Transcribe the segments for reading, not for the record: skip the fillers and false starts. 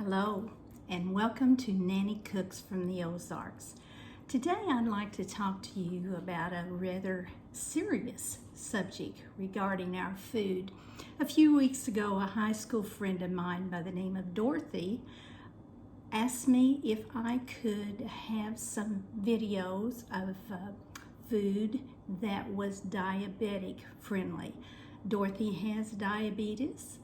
Hello, and welcome to Nanny Cooks from the Ozarks. Today I'd like to talk to you about a rather serious subject regarding our food. A few weeks ago, a high school friend of mine by the name of Dorothy asked me if I could have some videos of food that was diabetic friendly. Dorothy has diabetes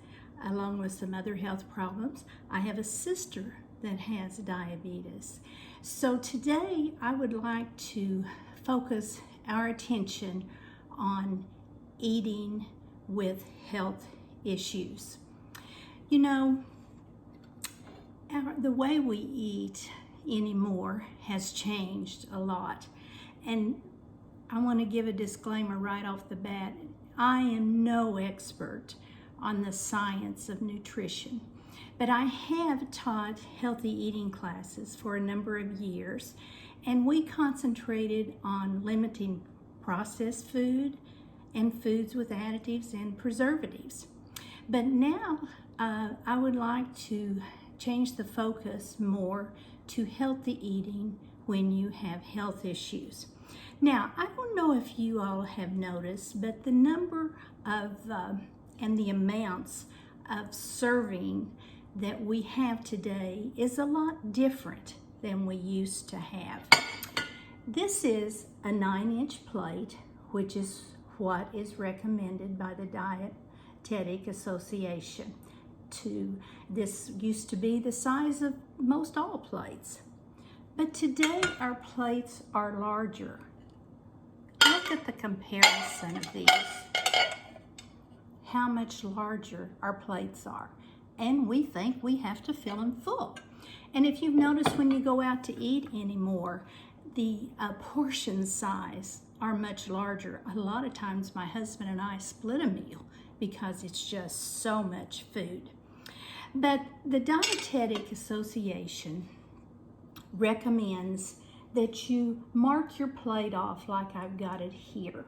along with some other health problems. I have a sister that has diabetes. So today I would like to focus our attention on eating with health issues. You know, the way we eat anymore has changed a lot. And I want to give a disclaimer right off the bat. I am no expert on the science of nutrition, but I have taught healthy eating classes for a number of years, and we concentrated on limiting processed food and foods with additives and preservatives. But now I would like to change the focus more to healthy eating when you have health issues. Now, I don't know if you all have noticed, but the number of and the amounts of serving that we have today is a lot different than we used to have. This is a 9-inch plate, which is what is recommended by the Dietetic Association. This used to be the size of most all plates, but today our plates are larger. Look at the comparison of these. How much larger our plates are, and we think we have to fill them full. And if you've noticed, when you go out to eat anymore, the portion size are much larger. A lot of times my husband and I split a meal because it's just so much food. But the Dietetic Association recommends that you mark your plate off like I've got it here,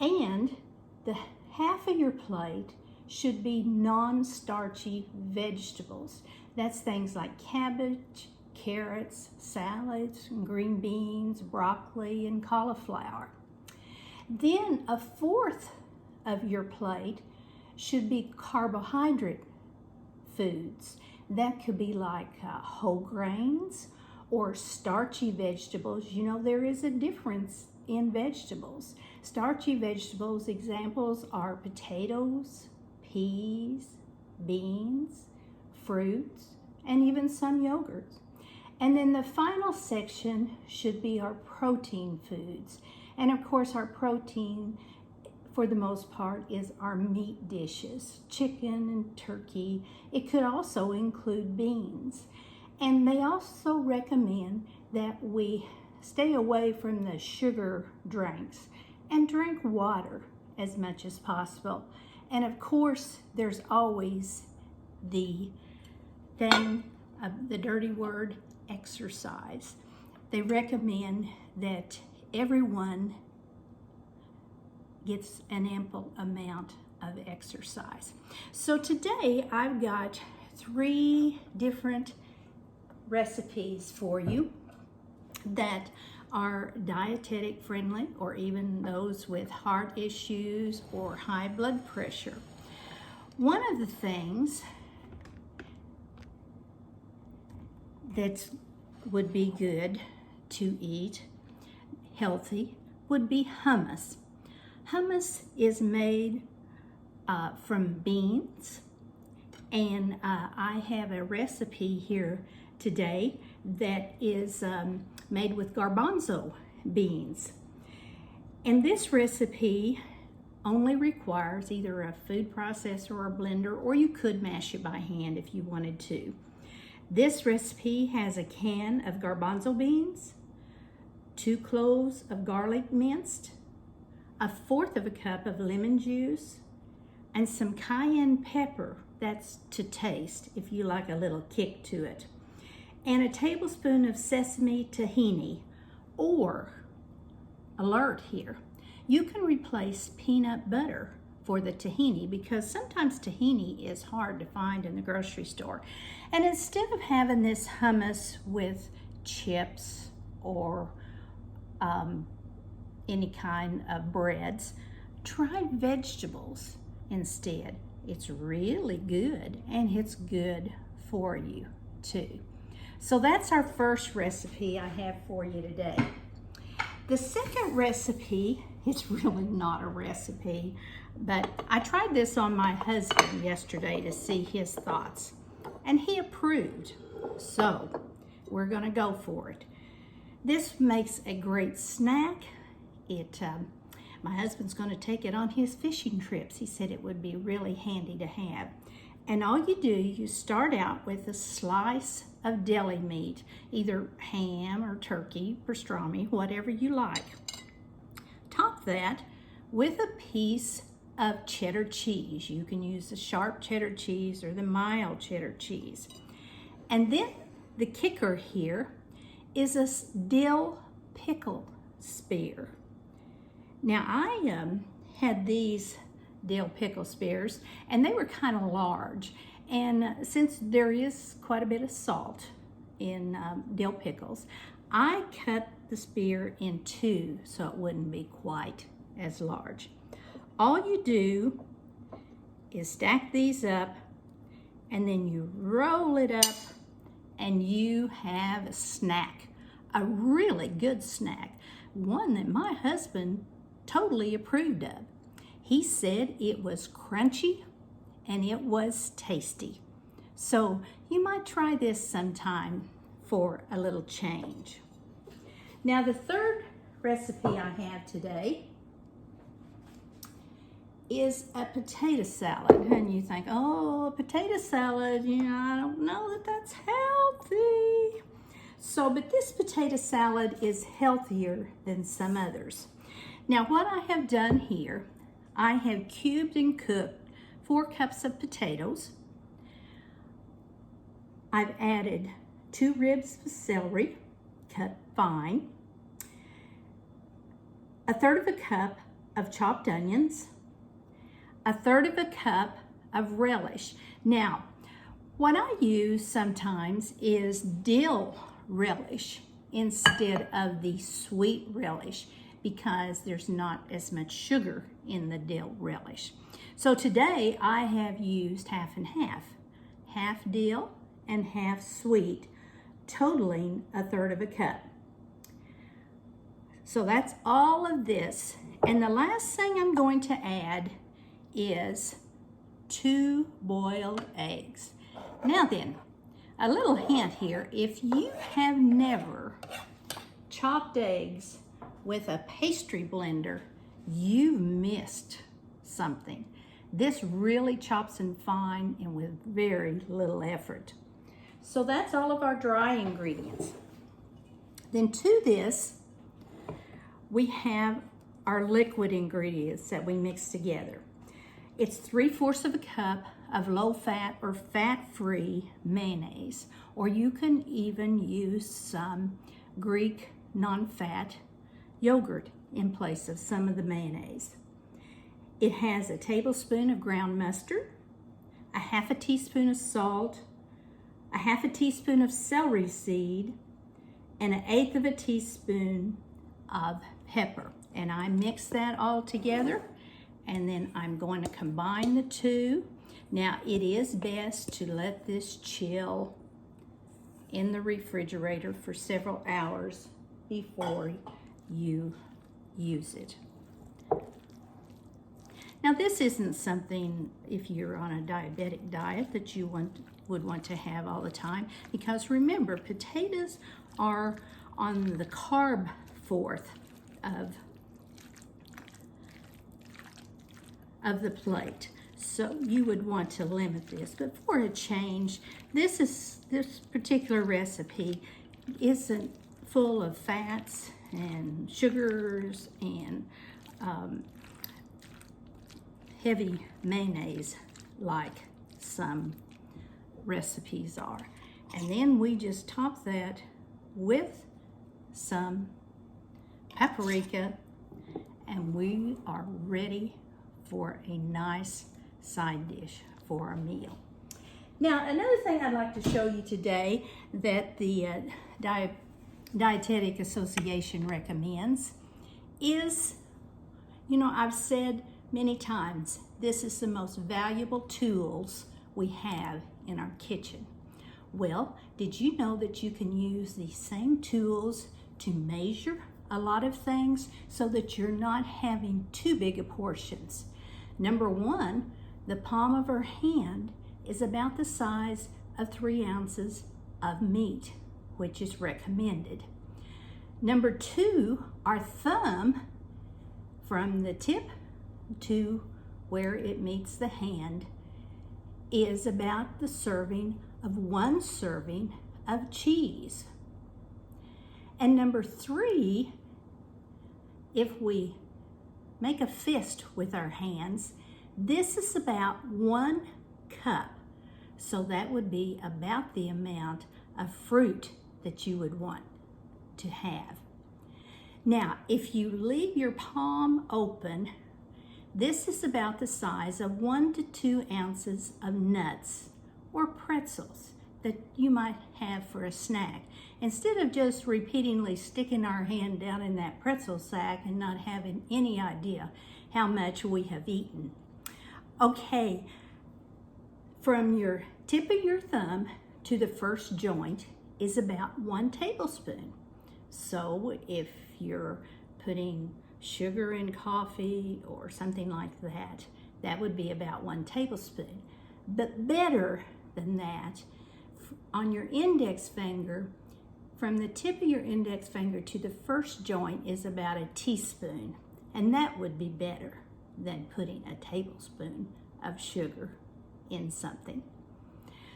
and the half of your plate should be non-starchy vegetables. That's things like cabbage, carrots, salads, green beans, broccoli, and cauliflower. Then a fourth of your plate should be carbohydrate foods. That could be like whole grains or starchy vegetables. You know, there is a difference in vegetables. Starchy vegetables examples are potatoes, peas, beans, fruits, and even some yogurts. And then the final section should be our protein foods. And of course, our protein, for the most part, is our meat dishes, chicken and turkey. It could also include beans. And they also recommend that we stay away from the sugar drinks and drink water as much as possible. And of course, there's always the thing, the dirty word, exercise. They recommend that everyone gets an ample amount of exercise. So today I've got 3 different recipes for you that are dietetic friendly, or even those with heart issues or high blood pressure. One of the things that would be good to eat healthy would be hummus. Hummus is made from beans, and I have a recipe here today that is made with garbanzo beans. And this recipe only requires either a food processor or a blender, or you could mash it by hand if you wanted to. This recipe has a can of garbanzo beans, 2 cloves of garlic minced, 1/4 of a cup of lemon juice, and some cayenne pepper, that's to taste if you like a little kick to it, and a tablespoon of sesame tahini, or alert here, you can replace peanut butter for the tahini, because sometimes tahini is hard to find in the grocery store. And instead of having this hummus with chips or any kind of breads, try vegetables instead. It's really good, and it's good for you too. So that's our first recipe I have for you today. The second recipe, it's really not a recipe, but I tried this on my husband yesterday to see his thoughts, and he approved. So we're gonna go for it. This makes a great snack. My husband's gonna take it on his fishing trips. He said it would be really handy to have. And all you do, you start out with a slice of deli meat, either ham or turkey, pastrami, whatever you like. Top that with a piece of cheddar cheese. You can use the sharp cheddar cheese or the mild cheddar cheese. And then the kicker here is a dill pickle spear. Now I had these dill pickle spears, and they were kind of large, and since there is quite a bit of salt in dill pickles, I cut the spear in two so it wouldn't be quite as large. All you do is stack these up, and then you roll it up, and you have a snack, a really good snack, one that my husband totally approved of. He said it was crunchy and it was tasty. So you might try this sometime for a little change. Now the third recipe I have today is a potato salad. And you think, oh, a potato salad, I don't know that that's healthy. But this potato salad is healthier than some others. Now what I have done here, I have cubed and cooked 4 cups of potatoes. I've added 2 ribs of celery, cut fine, 1/3 cup of chopped onions, 1/3 cup of relish. Now, what I use sometimes is dill relish instead of the sweet relish, because there's not as much sugar in the dill relish. So today I have used half and half dill and half sweet, totaling 1/3 cup. So that's all of this. And the last thing I'm going to add is 2 boiled eggs. Now then, a little hint here, if you have never chopped eggs with a pastry blender, you've missed something. This really chops them fine and with very little effort. So that's all of our dry ingredients. Then to this, we have our liquid ingredients that we mix together. It's 3/4 cup of low-fat or fat-free mayonnaise, or you can even use some Greek non-fat yogurt in place of some of the mayonnaise. It has a tablespoon of ground mustard, a 1/2 teaspoon of salt, a 1/2 teaspoon of celery seed, and 1/8 teaspoon of pepper. And I mix that all together, and then I'm going to combine the two. Now it is best to let this chill in the refrigerator for several hours before you use it. Now this isn't something, if you're on a diabetic diet, that you would want to have all the time, because remember, potatoes are on the carb fourth of the plate. So you would want to limit this. But for a change, this particular recipe isn't full of fats and sugars and heavy mayonnaise like some recipes are. And then we just top that with some paprika, and we are ready for a nice side dish for a meal. Now, another thing I'd like to show you today that the Dietetic Association recommends is, I've said many times, this is the most valuable tools we have in our kitchen. Well, did you know that you can use these same tools to measure a lot of things so that you're not having too big of portions? Number one, the palm of our hand is about the size of 3 ounces of meat, which is recommended. Number two, our thumb from the tip to where it meets the hand is about the serving of 1 serving of cheese. And number three, if we make a fist with our hands, this is about 1 cup. So that would be about the amount of fruit that you would want to have. Now, if you leave your palm open, this is about the size of 1 to 2 ounces of nuts or pretzels that you might have for a snack. Instead of just repeatedly sticking our hand down in that pretzel sack and not having any idea how much we have eaten. Okay, from your tip of your thumb to the first joint is about 1 tablespoon. So if you're putting sugar in coffee or something like that, that would be about 1 tablespoon. But better than that, on your index finger, from the tip of your index finger to the first joint is about 1 teaspoon. And that would be better than putting a tablespoon of sugar in something.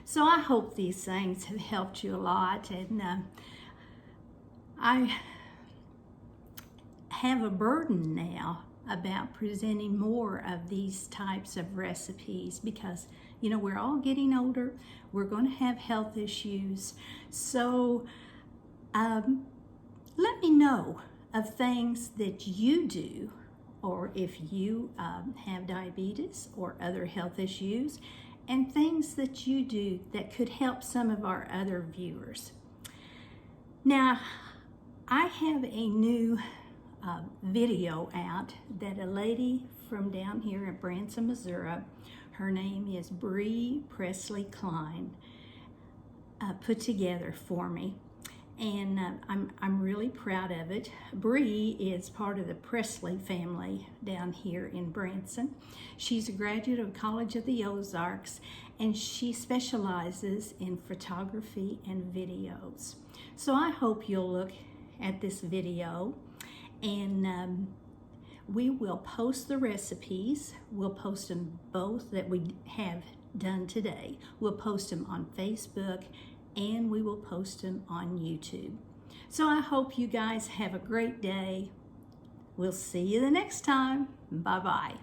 So I hope these things have helped you a lot, and I have a burden now about presenting more of these types of recipes because we're all getting older, we're going to have health issues. So let me know of things that you do, or if you have diabetes or other health issues, and things that you do that could help some of our other viewers. Now, I have a new video out that a lady from down here in Branson, Missouri, her name is Bree Presley Klein, put together for me. And I'm really proud of it. Bree is part of the Presley family down here in Branson. She's a graduate of College of the Ozarks, and she specializes in photography and videos. So I hope you'll look at this video, and we will post the recipes. We'll post them both that we have done today. We'll post them on Facebook, and we will post them on YouTube. So I hope you guys have a great day. We'll see you the next time. Bye-bye.